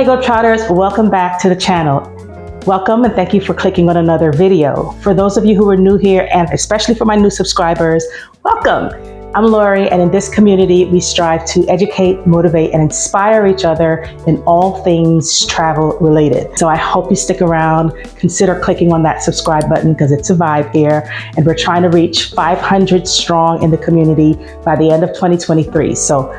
Globetrotters, welcome back to the channel. Welcome and thank you for clicking on another video. For those of you who are new here, and especially for my new subscribers, welcome. I'm Lori, and in this community, we strive to educate, motivate, and inspire each other in all things travel related. So I hope you stick around, consider clicking on that subscribe button because it's a vibe here, and we're trying to reach 500 strong in the community by the end of 2023. So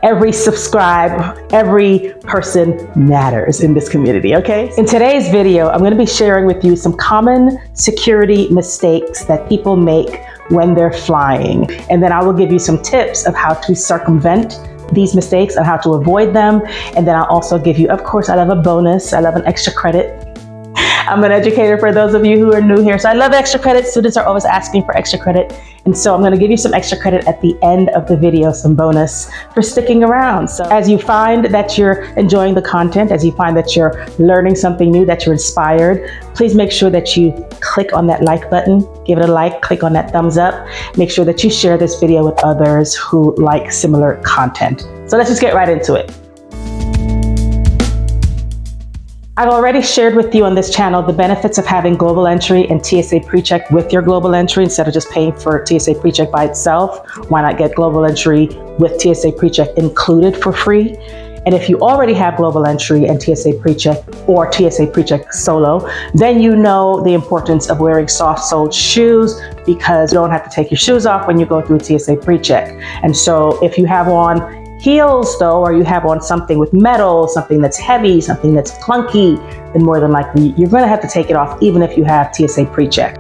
every subscribe, every person matters in this community, okay? In today's video, I'm gonna be sharing with you some common security mistakes that people make when they're flying. And then I will give you some tips of how to circumvent these mistakes and how to avoid them. And then I'll also give you, of course, I love a bonus. I love an extra credit. I'm an educator for those of you who are new here. So I love extra credit. Students are always asking for extra credit. And so I'm going to give you some extra credit at the end of the video, some bonus for sticking around. So as you find that you're enjoying the content, as you find that you're learning something new, that you're inspired, please make sure that you click on that like button, give it a like, click on that thumbs up. Make sure that you share this video with others who like similar content. So let's just get right into it. I've already shared with you on this channel the benefits of having global entry and TSA PreCheck with your global entry instead of just paying for TSA PreCheck by itself. Why not get global entry with TSA PreCheck included for free? And if you already have global entry and TSA PreCheck or TSA PreCheck solo, then you know the importance of wearing soft-soled shoes because you don't have to take your shoes off when you go through TSA PreCheck. And so if you have on heels though, or you have on something with metal, something that's heavy, something that's clunky, then more than likely you're going to have to take it off even if you have TSA PreCheck.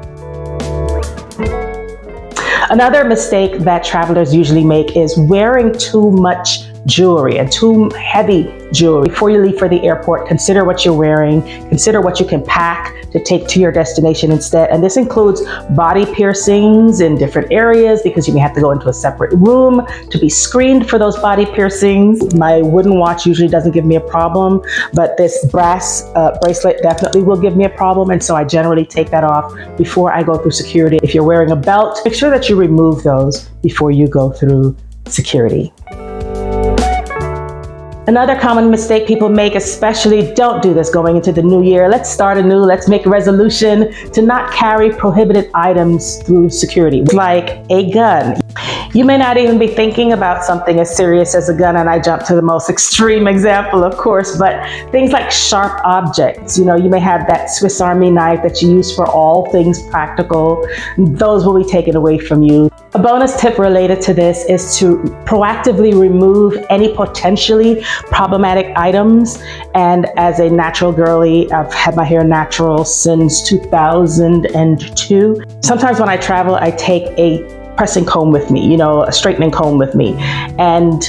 Another mistake that travelers usually make is wearing too much jewelry and too heavy jewelry. Before you leave for the airport, consider what you're wearing, consider what you can pack to take to your destination instead. And this includes body piercings in different areas because you may have to go into a separate room to be screened for those body piercings. My wooden watch usually doesn't give me a problem, but this brass bracelet definitely will give me a problem. And so I generally take that off before I go through security. If you're wearing a belt, make sure that you remove those before you go through security. Another common mistake people make, especially don't do this going into the new year. Let's start anew. Let's make a resolution to not carry prohibited items through security, like a gun. You may not even be thinking about something as serious as a gun, and I jump to the most extreme example, of course, but things like sharp objects. You know, you may have that Swiss Army knife that you use for all things practical. Those will be taken away from you. A bonus tip related to this is to proactively remove any potentially problematic items. And as a natural girly, I've had my hair natural since 2002. Sometimes when I travel, I take a pressing comb with me, you know, a straightening comb with me. And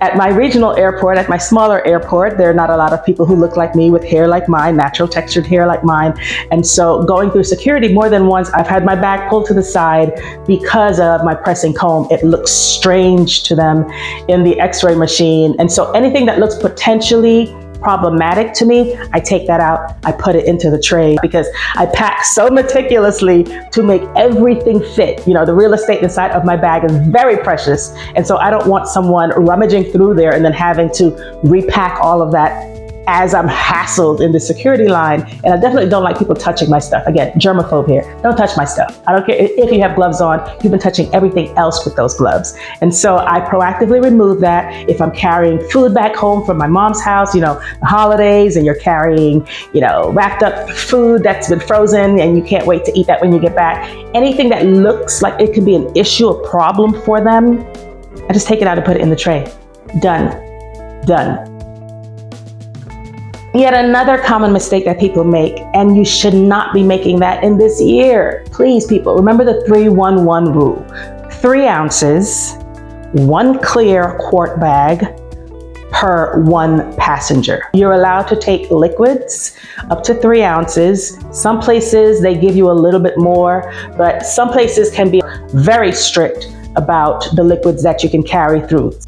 at my regional airport, at my smaller airport, there are not a lot of people who look like me with hair like mine, natural textured hair like mine. And so going through security more than once, I've had my bag pulled to the side because of my pressing comb. It looks strange to them in the x-ray machine. And so anything that looks potentially problematic to me, I take that out, I put it into the tray because I pack so meticulously to make everything fit. You know, the real estate inside of my bag is very precious. And so I don't want someone rummaging through there and then having to repack all of that as I'm hassled in the security line. And I definitely don't like people touching my stuff. Again, germaphobe here. Don't touch my stuff. I don't care if you have gloves on, you've been touching everything else with those gloves. And so I proactively remove that. If I'm carrying food back home from my mom's house, you know, the holidays, and you're carrying, you know, wrapped up food that's been frozen and you can't wait to eat that when you get back, anything that looks like it could be an issue, a problem for them, I just take it out and put it in the tray. Done. Done. Yet another common mistake that people make, and you should not be making that in this year. Please, people, remember the 3-1-1 rule. 3 ounces, 1 clear quart bag per 1 passenger. You're allowed to take liquids up to 3 ounces. Some places they give you a little bit more, but some places can be very strict about the liquids that you can carry through.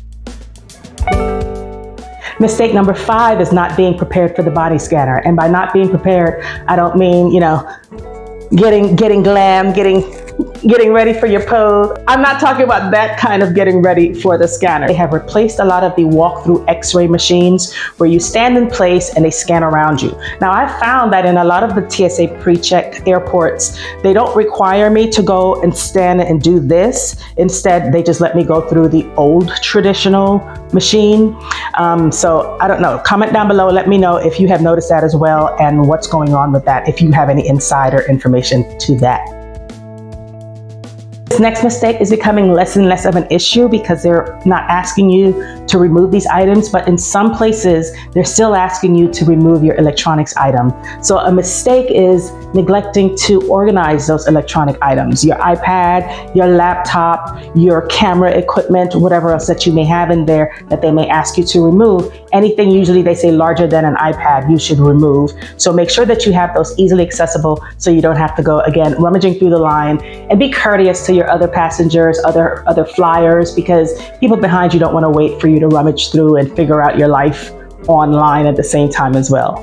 Mistake number 5 is not being prepared for the body scanner. And by not being prepared, I don't mean, you know, getting glam, getting getting ready for your pose. I'm not talking about that kind of getting ready for the scanner. They have replaced a lot of the walk-through x-ray machines where you stand in place and they scan around you. Now, I've found that in a lot of the TSA PreCheck airports, they don't require me to go and stand and do this. Instead, they just let me go through the old traditional machine. So I don't know, comment down below, let me know if you have noticed that as well and what's going on with that, if you have any insider information to that. This next mistake is becoming less and less of an issue because they're not asking you to remove these items, but in some places, they're still asking you to remove your electronics item. So a mistake is neglecting to organize those electronic items, your iPad, your laptop, your camera equipment, whatever else that you may have in there that they may ask you to remove. Anything usually they say larger than an iPad, you should remove. So make sure that you have those easily accessible so you don't have to go, again, rummaging through the line, and be courteous to your other passengers, other flyers, because people behind you don't want to wait for you to rummage through and figure out your life online at the same time as well.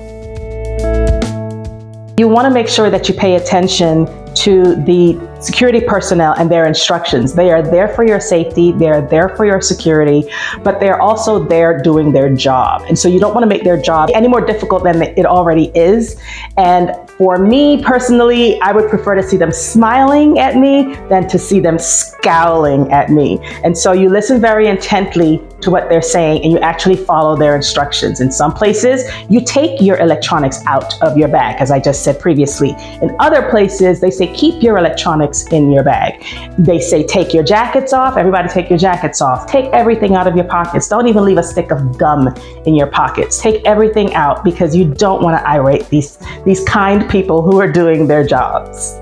You want to make sure that you pay attention to the security personnel and their instructions. They are there for your safety, they're there for your security, but they're also there doing their job. And so you don't want to make their job any more difficult than it already is. And for me personally, I would prefer to see them smiling at me than to see them scowling at me. And so you listen very intently to what they're saying and you actually follow their instructions. In some places, you take your electronics out of your bag, as I just said previously. In other places, they say keep your electronics in your bag. They say take your jackets off. Everybody take your jackets off. Take everything out of your pockets. Don't even leave a stick of gum in your pockets. Take everything out because you don't want to irate these kind people who are doing their jobs.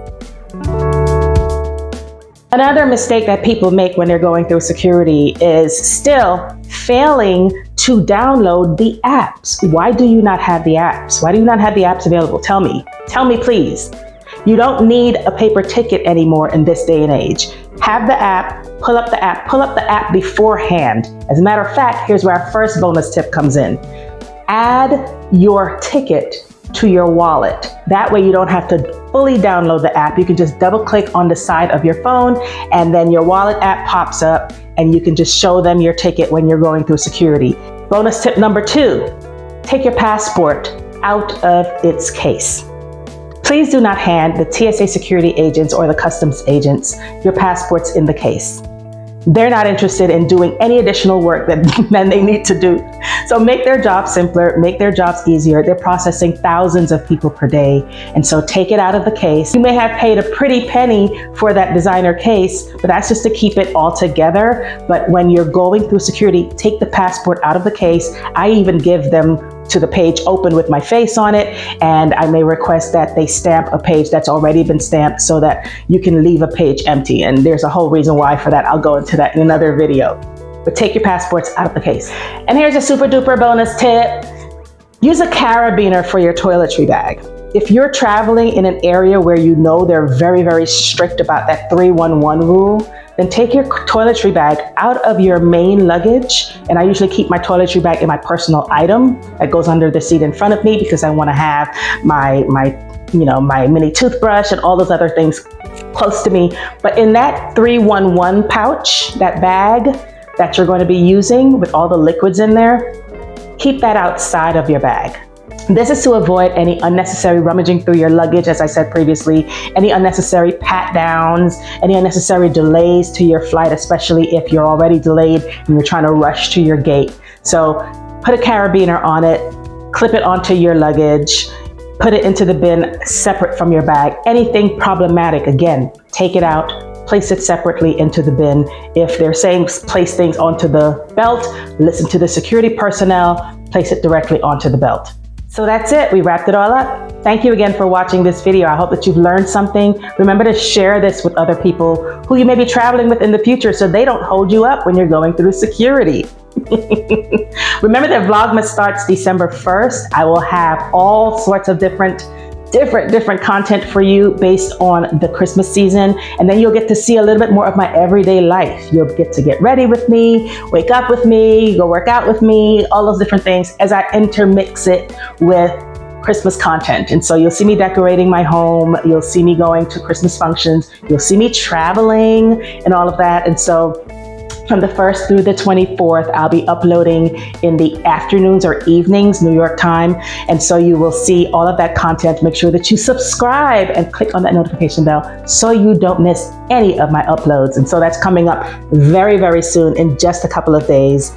Another mistake that people make when they're going through security is still failing to download the apps. Why do you not have the apps? Why do you not have the apps available? Tell me please. You don't need a paper ticket anymore in this day and age. Have the app, pull up the app beforehand. As a matter of fact, here's where our first bonus tip comes in. Add your ticket to your wallet. That way you don't have to fully download the app. You can just double click on the side of your phone and then your wallet app pops up and you can just show them your ticket when you're going through security. Bonus tip number 2, take your passport out of its case. Please do not hand the TSA security agents or the customs agents your passports in the case. They're not interested in doing any additional work than they need to do. So make their jobs simpler, make their jobs easier. They're processing thousands of people per day. And so take it out of the case. You may have paid a pretty penny for that designer case, but that's just to keep it all together. But when you're going through security, take the passport out of the case. I even give them to the page open with my face on it, and I may request that they stamp a page that's already been stamped so that you can leave a page empty. And there's a whole reason why for that. I'll go into that in another video. But take your passports out of the case. And here's a super duper bonus tip. Use a carabiner for your toiletry bag. If you're traveling in an area where you know they're very, very strict about that 311 rule, then take your toiletry bag out of your main luggage. And I usually keep my toiletry bag in my personal item that goes under the seat in front of me because I want to have my mini toothbrush and all those other things close to me. But in that 311 pouch, that bag that you're going to be using with all the liquids in there, keep that outside of your bag. This is to avoid any unnecessary rummaging through your luggage, as I said previously, any unnecessary pat downs, any unnecessary delays to your flight, especially if you're already delayed and you're trying to rush to your gate. So put a carabiner on it, clip it onto your luggage, put it into the bin separate from your bag. Anything problematic, again, take it out, place it separately into the bin. If they're saying place things onto the belt, listen to the security personnel, place it directly onto the belt. So that's it, we wrapped it all up. Thank you again for watching this video. I hope that you've learned something. Remember to share this with other people who you may be traveling with in the future so they don't hold you up when you're going through security. Remember that VLOGMAS starts December 1st. I will have all sorts of different content for you based on the Christmas season, and then you'll get to see a little bit more of my everyday life. You'll get to get ready with me, wake up with me, go work out with me, all those different things as I intermix it with Christmas content. And so you'll see me decorating my home. You'll see me going to Christmas functions. You'll see me traveling and all of that. And so from the 1st through the 24th, I'll be uploading in the afternoons or evenings, New York time. And so you will see all of that content. Make sure that you subscribe and click on that notification bell so you don't miss any of my uploads. And so that's coming up very, very soon in just a couple of days.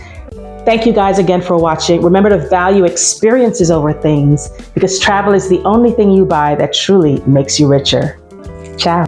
Thank you guys again for watching. Remember to value experiences over things, because travel is the only thing you buy that truly makes you richer. Ciao.